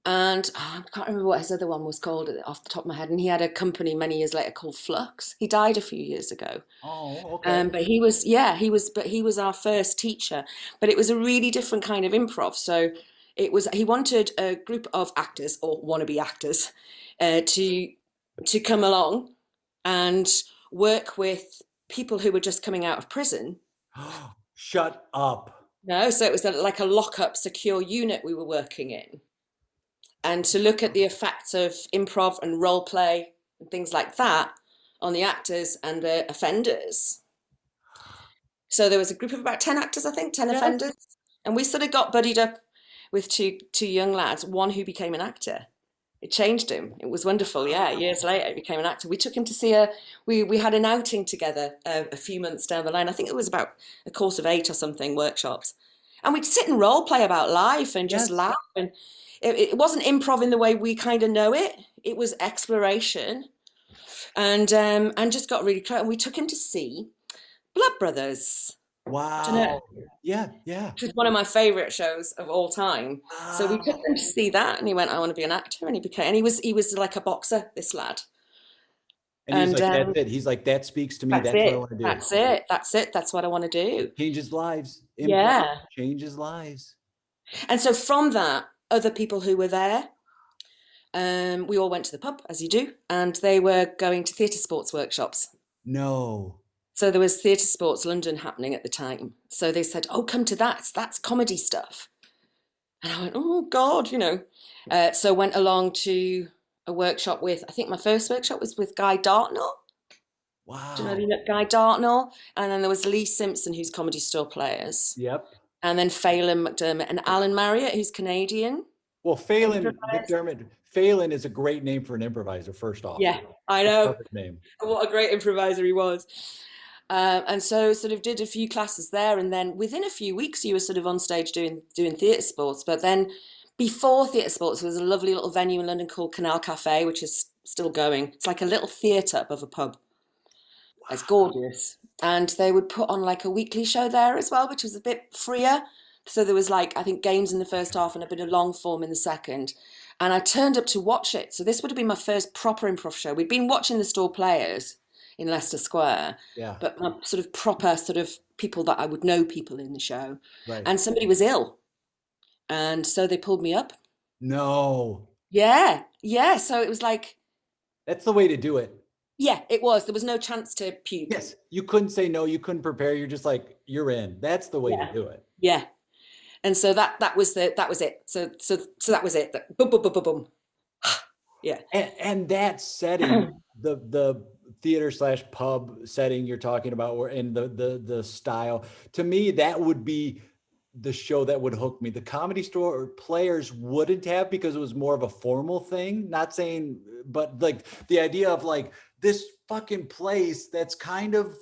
Speaker 2: And I can't remember what his other one was called off the top of my head. And he had a company many years later called Flux. He died a few years ago.
Speaker 1: Oh, okay.
Speaker 2: But he was our first teacher. But it was a really different kind of improv. So he wanted a group of actors or wannabe actors to come along, and work with people who were just coming out of prison.
Speaker 1: Shut up.
Speaker 2: No, so it was like a lock-up secure unit we were working in. And to look at the effects of improv and role play and things like that on the actors and the offenders. So there was a group of about 10 actors, I think, 10
Speaker 1: Yes.
Speaker 2: offenders. And we sort of got buddied up with two young lads, one who became an actor. It changed him. It was wonderful. Yeah, years later, he became an actor. We took him to see we had an outing together a few months down the line. I think it was about a course of 8 or something, workshops. And we'd sit and role play about life and just
Speaker 1: Yes.
Speaker 2: laugh. And it wasn't improv in the way we kind of know it. It was exploration, and just got really close. And we took him to see Blood Brothers. Do you know?
Speaker 1: Wow. Yeah, yeah.
Speaker 2: Which was one of my favorite shows of all time. So we took him to see that, and he went, "I want to be an actor," and he was like a boxer, this lad.
Speaker 1: And he's
Speaker 2: And
Speaker 1: like, that's it. He's like, that speaks to me.
Speaker 2: that's
Speaker 1: That's what I
Speaker 2: it.
Speaker 1: want to do.
Speaker 2: That's it. That's it. That's what I want to do.
Speaker 1: Changes lives. Improv
Speaker 2: Yeah.
Speaker 1: changes lives.
Speaker 2: And so from that, other people who were there, we all went to the pub, as you do, and they were going to theatre sports workshops.
Speaker 1: No.
Speaker 2: So there was Theatre Sports London happening at the time. So they said, "Oh, come to that. That's comedy stuff." And I went, "Oh God," you know. So went along to a workshop with, I think my first workshop was with Guy Dartnell.
Speaker 1: Wow.
Speaker 2: Do you know Guy Dartnell? And then there was Lee Simpson, who's Comedy Store Players.
Speaker 1: Yep.
Speaker 2: And then Phelan McDermott and Alan Marriott, who's Canadian.
Speaker 1: Well, Phelan McDermott, Phelan is a great name for an improviser, first off.
Speaker 2: Yeah, I know.
Speaker 1: Perfect name.
Speaker 2: What a great improviser he was. And so sort of did a few classes there, and then within a few weeks you were sort of on stage doing theatre sports. But then before theatre sports, there was a lovely little venue in London called Canal Cafe, which is still going. It's like a little theatre above a pub. Wow. It's gorgeous. And they would put on like a weekly show there as well, which was a bit freer. So there was like, I think, games in the first half and a bit of long form in the second. And I turned up to watch it. So this would have been my first proper improv show. We'd been watching the Store Players in Leicester Square,
Speaker 1: yeah,
Speaker 2: but my sort of proper sort of people that I would know people in the show.
Speaker 1: Right.
Speaker 2: And somebody was ill, and so they pulled me up.
Speaker 1: No.
Speaker 2: Yeah, yeah. So it was like,
Speaker 1: that's the way to do it.
Speaker 2: Yeah, it was. There was no chance to puke.
Speaker 1: Yes, you couldn't say no. You couldn't prepare. You're just like, you're in. That's the way to do it.
Speaker 2: Yeah, and so that was it. So that was it. Boom, boom, boom, boom, boom. Yeah.
Speaker 1: And that setting, the theater / pub setting you're talking about, or in the style, to me, that would be the show that would hook me. The Comedy Store Players wouldn't have, because it was more of a formal thing. Not saying, but like the idea of like this fucking place that's kind of,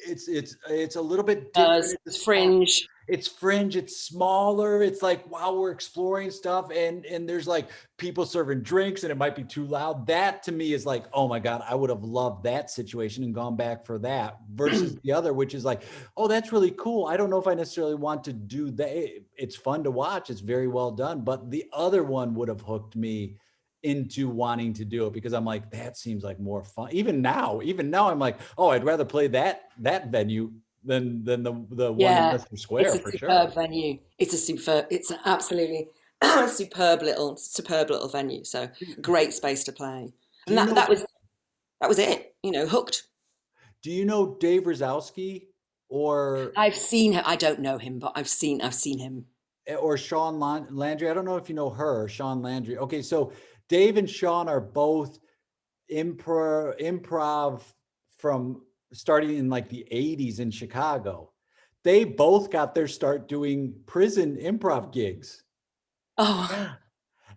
Speaker 1: it's a little bit different.
Speaker 2: It's fringe.
Speaker 1: It's fringe, it's smaller. It's like, wow, we're exploring stuff, and there's like people serving drinks, and it might be too loud. That to me is like, oh my God, I would have loved that situation and gone back for that, versus the other, which is like, oh, that's really cool. I don't know if I necessarily want to do that. It's fun to watch. It's very well done. But the other one would have hooked me into wanting to do it, because I'm like, that seems like more fun. Even now I'm like, oh, I'd rather play that venue than the one in Leicester Square, for sure.
Speaker 2: It's a superb venue. It's an absolutely superb little venue. So great space to play. And that was it, you know, hooked.
Speaker 1: Do you know Dave Razowsky? Or
Speaker 2: I've seen him. I don't know him, but I've seen him.
Speaker 1: Or Shaun Landry. I don't know if you know her, Shaun Landry. Okay, so Dave and Shaun are both improv from starting in like the 80s in Chicago. They both got their start doing prison improv gigs.
Speaker 2: Oh.
Speaker 1: Yeah.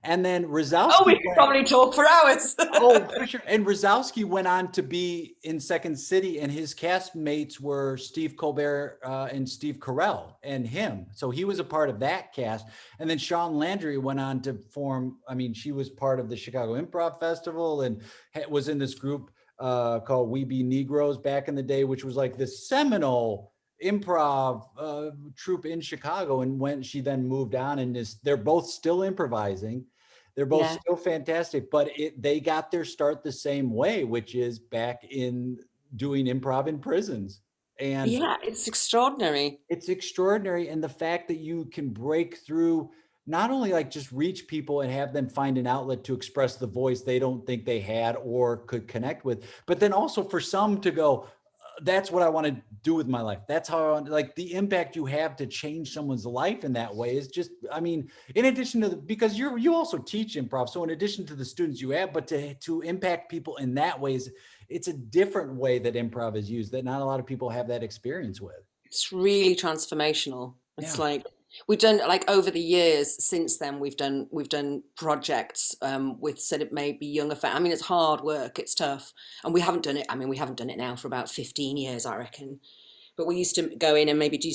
Speaker 1: And then Razowsky.
Speaker 2: Oh, we could probably talk for hours.
Speaker 1: Oh, for sure. And Razowsky went on to be in Second City, and his castmates were Steve Colbert and Steve Carell and him. So he was a part of that cast. And then Shaun Landry went on to form, I mean, she was part of the Chicago Improv Festival and was in this group called We Be Negroes back in the day, which was like this seminal improv troupe in Chicago. And when she then moved on, and they're both still improvising, they're both still fantastic, but they got their start the same way, which is back in doing improv in prisons. And
Speaker 2: yeah, it's extraordinary.
Speaker 1: It's extraordinary. And the fact that you can break through not only like just reach people and have them find an outlet to express the voice they don't think they had or could connect with, but then also for some to go, that's what I want to do with my life. That's how I want, like the impact you have to change someone's life in that way is just, I mean, in addition to because you also teach improv. So in addition to the students you have, but to impact people in that way it's a different way that improv is used that not a lot of people have that experience with.
Speaker 2: It's really transformational. It's
Speaker 1: Yeah.
Speaker 2: like we've done, like, over the years since then, we've done projects with sort of maybe younger fans. I mean, it's hard work, it's tough, and we haven't done it. I mean, we haven't done it now for about 15 years, I reckon. But we used to go in and maybe do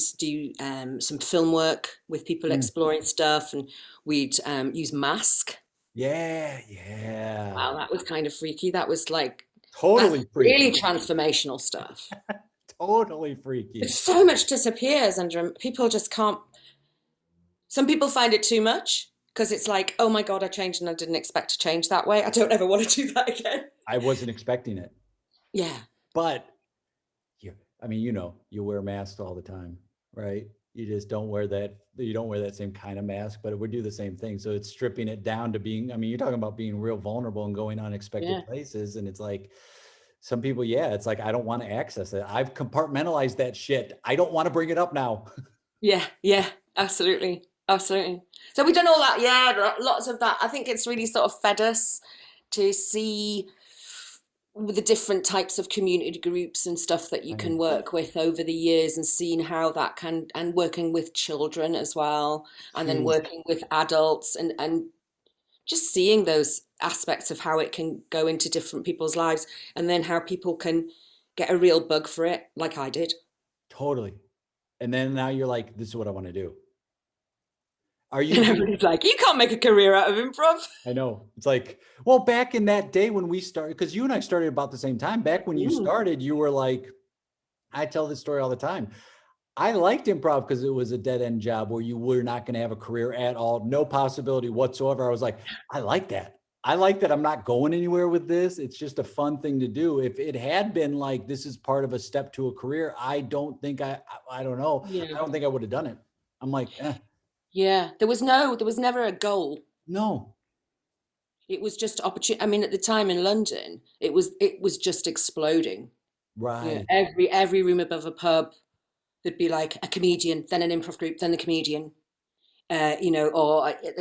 Speaker 2: some film work with people
Speaker 1: Mm.
Speaker 2: exploring stuff, and we'd use mask.
Speaker 1: Yeah. Yeah.
Speaker 2: Wow, that was kind of freaky. That was like, that's
Speaker 1: Totally
Speaker 2: really
Speaker 1: freaky.
Speaker 2: transformational stuff.
Speaker 1: Totally freaky.
Speaker 2: So much disappears under people just can't. Some people find it too much because it's like, oh my God, I changed and I didn't expect to change that way. I don't ever want to do that again.
Speaker 1: I wasn't expecting it,
Speaker 2: Yeah.
Speaker 1: but I mean, you wear masks all the time, right? You just don't wear that. You don't wear that same kind of mask, but it would do the same thing. So it's stripping it down to being, I mean, you're talking about being real vulnerable and going unexpected
Speaker 2: Yeah.
Speaker 1: places. And it's like, some people, yeah, it's like, I don't want to access it. I've compartmentalized that shit. I don't want to bring it up now.
Speaker 2: Yeah. Yeah. Absolutely. Absolutely. So we've done all that. Yeah. Lots of that. I think it's really sort of fed us to see with the different types of community groups and stuff that you can
Speaker 1: Right.
Speaker 2: work with over the years, and seeing how that can, and working with children as well, and then
Speaker 1: Huge.
Speaker 2: working with adults, and just seeing those aspects of how it can go into different people's lives, and then how people can get a real bug for it, like I did.
Speaker 1: Totally. And then now you're like, this is what I want to do. Are you
Speaker 2: And
Speaker 1: doing,
Speaker 2: everybody's like, you can't make a career out of improv.
Speaker 1: I know. It's like, well, back in that day when we started, because you and I started about the same time, back when you
Speaker 2: Mm,
Speaker 1: started, you were like, I tell this story all the time. I liked improv because it was a dead end job where you were not going to have a career at all, no possibility whatsoever. I was like, I like that. I like that I'm not going anywhere with this. It's just a fun thing to do. If it had been like, this is part of a step to a career, I don't think I don't know. I
Speaker 2: yeah.
Speaker 1: don't think I would have done it. I'm like,
Speaker 2: Yeah. There was never a goal.
Speaker 1: no,
Speaker 2: It was just opportunity. I mean, at the time in London, it was just exploding. You know,
Speaker 1: right.
Speaker 2: every room above a pub, there'd be like a comedian, then an improv group, then the comedian. There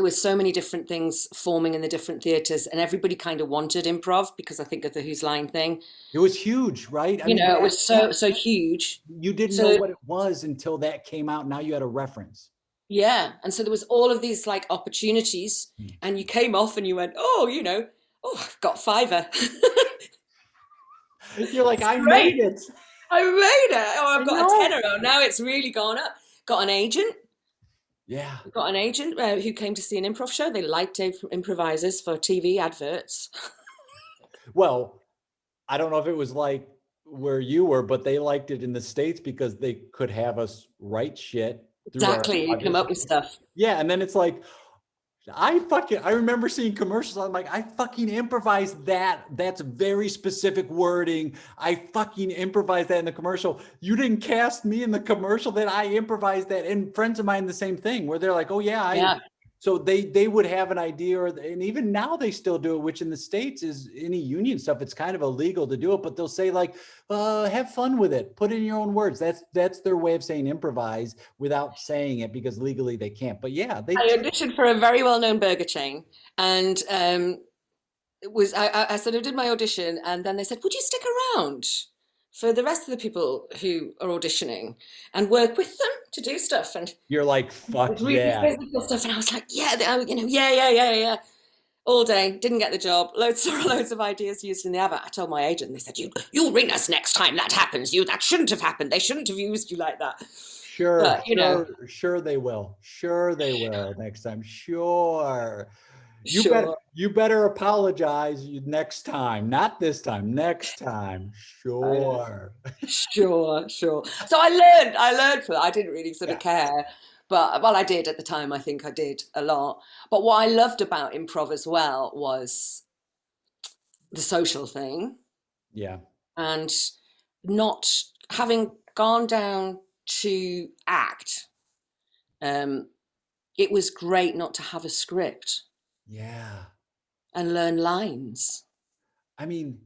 Speaker 2: was so many different things forming in the different theatres, and everybody kind of wanted improv because I think of the Who's Line thing.
Speaker 1: It was huge, right? I
Speaker 2: You
Speaker 1: mean,
Speaker 2: know, it was so huge.
Speaker 1: you didn't know
Speaker 2: So
Speaker 1: what it was until that came out. Now you had a reference.
Speaker 2: yeah, and so there was all of these like opportunities,
Speaker 1: Hmm.
Speaker 2: and you came off and you went, oh, I've got fiver.
Speaker 1: You're like, I
Speaker 2: Great.
Speaker 1: made it.
Speaker 2: I made it. Oh,
Speaker 1: I
Speaker 2: I've got a
Speaker 1: know.
Speaker 2: tenner. Oh, now it's really gone up. Got an agent.
Speaker 1: Yeah.
Speaker 2: Got an agent who came to see an improv show. They liked improvisers for TV adverts.
Speaker 1: Well, I don't know if it was like where you were, but they liked it in the States because they could have us write shit through our
Speaker 2: Exactly. You come up with
Speaker 1: audition.
Speaker 2: stuff.
Speaker 1: Yeah. And then it's like, I remember seeing commercials. I'm like, I fucking improvised that. That's very specific wording. I fucking improvised that in the commercial. You didn't cast me in the commercial, that I improvised that. And friends of mine, the same thing, where they're like, oh yeah,
Speaker 2: Yeah.
Speaker 1: so they would have an idea, and even now they still do it, which in the States is any union stuff, it's kind of illegal to do it, but they'll say like, have fun with it, put it in your own words. That's their way of saying improvise without saying it, because legally they can't. But yeah,
Speaker 2: I auditioned for a very well-known burger chain, and I sort of did my audition, and then they said, "Would you stick around for the rest of the people who are auditioning and work with them to do stuff?" And
Speaker 1: you're like,
Speaker 2: it
Speaker 1: fuck
Speaker 2: was really
Speaker 1: yeah.
Speaker 2: physical stuff, and I was like, "Yeah, yeah." All day, didn't get the job. Loads of ideas used in the advert. I told my agent, and they said, "You'll ring us next time that happens. That shouldn't have happened. They shouldn't have used you like that."
Speaker 1: Sure,
Speaker 2: But you know,
Speaker 1: sure they will. Sure they will next time. Sure.
Speaker 2: sure.
Speaker 1: You better apologize next time. Not this time, next time.
Speaker 2: I know.
Speaker 1: Sure.
Speaker 2: Sure. So I learned from that. I didn't really sort of
Speaker 1: Yeah.
Speaker 2: care, but well, I did at the time. I think I did a lot. But what I loved about improv as well was the social thing,
Speaker 1: Yeah.
Speaker 2: and not having gone down to act. Um, it was great not to have a script
Speaker 1: Yeah.
Speaker 2: and learn lines.
Speaker 1: I mean,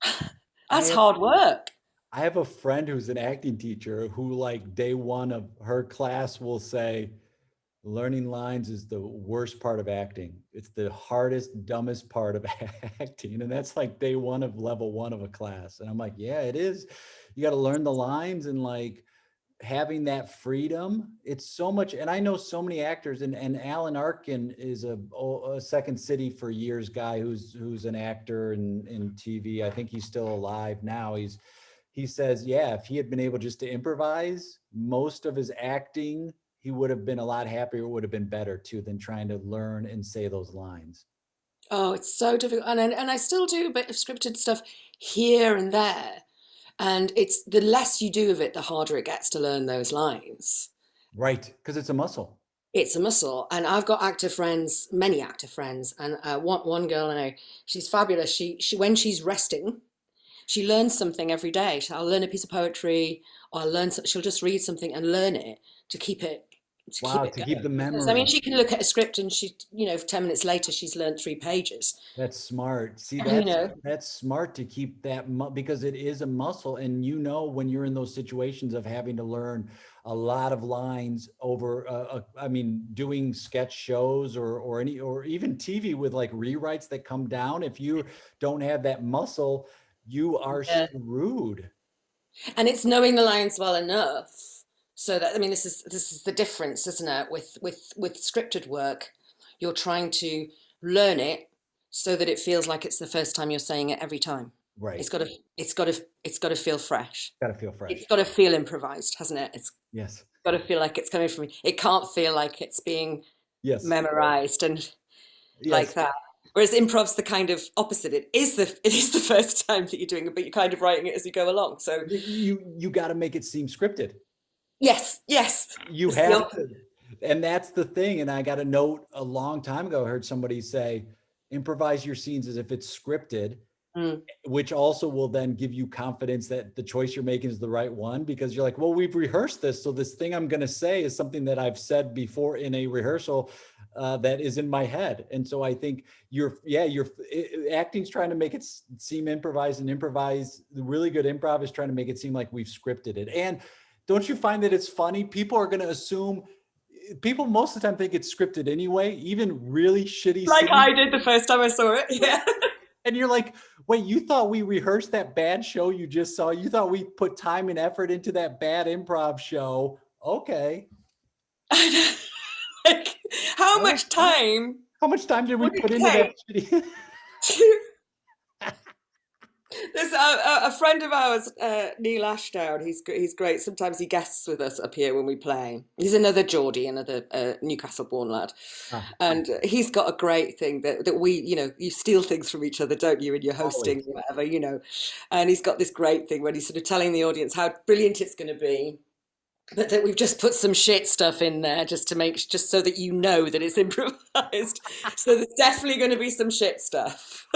Speaker 1: I
Speaker 2: That's
Speaker 1: have
Speaker 2: hard work.
Speaker 1: I have a friend who's an acting teacher who like day one of her class will say, learning lines is the worst part of acting. It's the hardest, dumbest part of acting. And that's like day one of level one of a class. And I'm like, yeah, it is. You got to learn the lines and like having that freedom. It's so much. And I know so many actors and Alan Arkin is a Second City for years guy who's an actor in TV. I think he's still alive now. He says, yeah, if he had been able just to improvise most of his acting, he would have been a lot happier. It would have been better too than trying to learn and say those lines.
Speaker 2: Oh, it's so difficult. And I still do a bit of scripted stuff here and there. And it's the less you do of it, the harder it gets to learn those lines.
Speaker 1: Right. Because it's a muscle.
Speaker 2: It's a muscle. And I've got actor friends, many actor friends, and one girl I know, she's fabulous. She when she's resting, she learns something every day. I'll learn a piece of poetry, or she'll just read something and learn it to keep it
Speaker 1: Wow. To keep
Speaker 2: going.
Speaker 1: the
Speaker 2: So, I mean,
Speaker 1: memory.
Speaker 2: she can look at a script and 10 minutes later, she's learned 3 pages.
Speaker 1: That's smart. See,
Speaker 2: You
Speaker 1: that's
Speaker 2: know,
Speaker 1: that's smart to keep that because it is a muscle, and when you're in those situations of having to learn a lot of lines over, I mean, doing sketch shows or even TV with like rewrites that come down. If you don't have that muscle, you are
Speaker 2: yeah.
Speaker 1: screwed.
Speaker 2: And it's knowing the lines well enough so that, I mean, this is the difference, isn't it? With scripted work, you're trying to learn it so that it feels like it's the first time you're saying it every time.
Speaker 1: Right.
Speaker 2: It's got to feel fresh.
Speaker 1: Got to feel fresh.
Speaker 2: It's got to feel improvised, hasn't it? It's
Speaker 1: Yes.
Speaker 2: got to feel like it's coming from me. It can't feel like it's being
Speaker 1: Yes.
Speaker 2: memorized and like
Speaker 1: Yes.
Speaker 2: that. Whereas improv's the kind of opposite. It is the first time that you're doing it, but you're kind of writing it as you go along. So
Speaker 1: You got to make it seem scripted.
Speaker 2: yes,
Speaker 1: You
Speaker 2: it's the
Speaker 1: have
Speaker 2: opposite.
Speaker 1: to. And that's the thing. And I got a note a long time ago. I heard somebody say, improvise your scenes as if it's scripted,
Speaker 2: Mm.
Speaker 1: which also will then give you confidence that the choice you're making is the right one, because you're like, well, we've rehearsed this. So this thing I'm going to say is something that I've said before in a rehearsal that is in my head. And so I think acting's trying to make it seem improvised, and the really good improv is trying to make it seem like we've scripted it. And don't you find that it's funny? People are going to assume, people most of the time think it's scripted anyway, even really shitty
Speaker 2: Like
Speaker 1: scenes.
Speaker 2: I did the first time I saw it. Yeah.
Speaker 1: And you're like, wait, you thought we rehearsed that bad show you just saw? You thought we put time and effort into that bad improv show? Okay.
Speaker 2: Like, how much time
Speaker 1: How much time did we
Speaker 2: would
Speaker 1: put
Speaker 2: it
Speaker 1: into that
Speaker 2: take
Speaker 1: shitty?
Speaker 2: to There's a friend of ours, Neil Ashdown. He's great. Sometimes he guests with us up here when we play. He's another Geordie, another Newcastle-born lad,
Speaker 1: Ah,
Speaker 2: and he's got a great thing that we, you steal things from each other, don't you? And you're hosting,
Speaker 1: always.
Speaker 2: or whatever. And he's got this great thing when he's sort of telling the audience how brilliant it's going to be, but that we've just put some shit stuff in there just so that you know that it's improvised. So there's definitely going to be some shit stuff.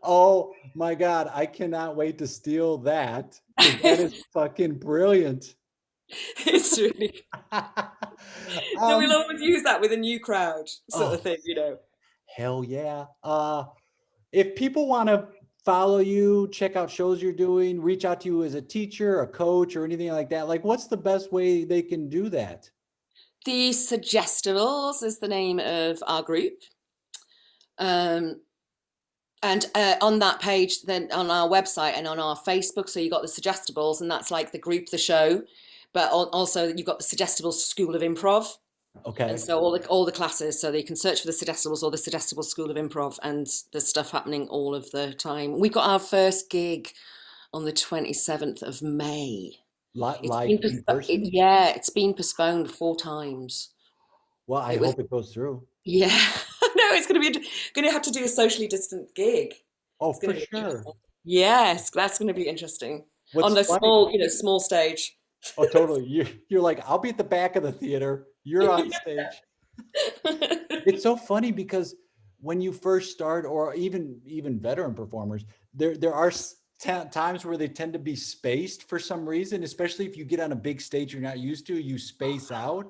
Speaker 1: Oh my God. I cannot wait to steal that, because that is fucking brilliant.
Speaker 2: It's really so we'll
Speaker 1: um,
Speaker 2: always use that with a new crowd sort
Speaker 1: oh,
Speaker 2: of thing.
Speaker 1: hell yeah. If people want to follow you, check out shows you're doing, reach out to you as a teacher, a coach, or anything like that, like what's the best way they can do that?
Speaker 2: The Suggestibles is the name of our group. And on that page, then on our website and on our Facebook, so you've got the Suggestibles, and that's like the group, the show, but also you've got the Suggestibles School of Improv. And
Speaker 1: Okay.
Speaker 2: so all the classes, so you can search for the Suggestibles or the Suggestibles School of Improv, and there's stuff happening all of the time. We've got our first gig on the 27th of May.
Speaker 1: Live in person?
Speaker 2: Yeah, it's been postponed 4 times.
Speaker 1: Well, I
Speaker 2: It was
Speaker 1: hope it goes through.
Speaker 2: Yeah. No, it's going to have to do a socially distant gig.
Speaker 1: Oh,
Speaker 2: It's going
Speaker 1: for
Speaker 2: to be
Speaker 1: sure.
Speaker 2: interesting. Yes, that's going to be interesting
Speaker 1: What's
Speaker 2: on the
Speaker 1: funny?
Speaker 2: small stage.
Speaker 1: Oh, totally. You're like, I'll be at the back of the theater. You're on stage. It's so funny because when you first start, or even veteran performers, there are times where they tend to be spaced for some reason, especially if you get on a big stage you're not used to, you space out.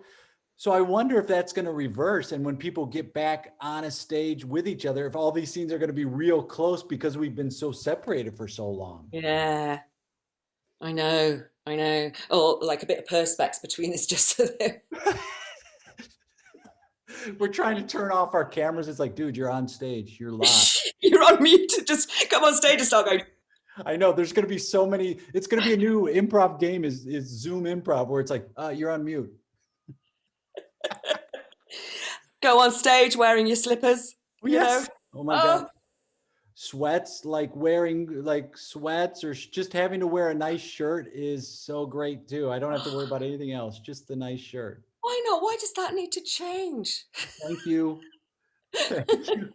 Speaker 1: So I wonder if that's going to reverse. And when people get back on a stage with each other, if all these scenes are going to be real close because we've been so separated for so long.
Speaker 2: Yeah, I know, I know. Or like a bit of perspex between us just so that
Speaker 1: We're trying to turn off our cameras. It's like, dude, you're on stage. You're live.
Speaker 2: you're on mute. Just come on stage and start going.
Speaker 1: I know there's going to be so many. It's going to be a new improv game is Zoom improv where it's like, you're on mute.
Speaker 2: Go on stage wearing your slippers, you know.
Speaker 1: Yes. Oh my God. Sweats, like wearing like sweats or just having to wear a nice shirt is so great too. I don't have to worry about anything else, just the nice shirt.
Speaker 2: Why not? Why does that need to change?
Speaker 1: Thank you. Thank you.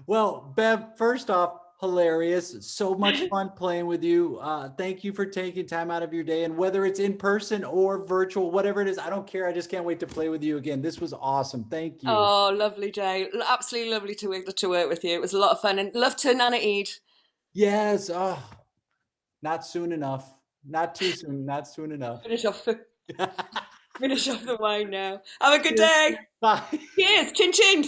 Speaker 1: Well, Bev, first off, hilarious. So much fun playing with you. Thank you for taking time out of your day. And whether it's in person or virtual, whatever it is, I don't care. I just can't wait to play with you again. This was awesome. Thank you.
Speaker 2: Oh, lovely, Jay. Absolutely lovely to work with you. It was a lot of fun and love to Nana Eid.
Speaker 1: Yes. Oh, not soon enough. Not too soon. Not soon enough.
Speaker 2: Finish off the wine now. Have a good day.
Speaker 1: Bye.
Speaker 2: Cheers. Chin chin.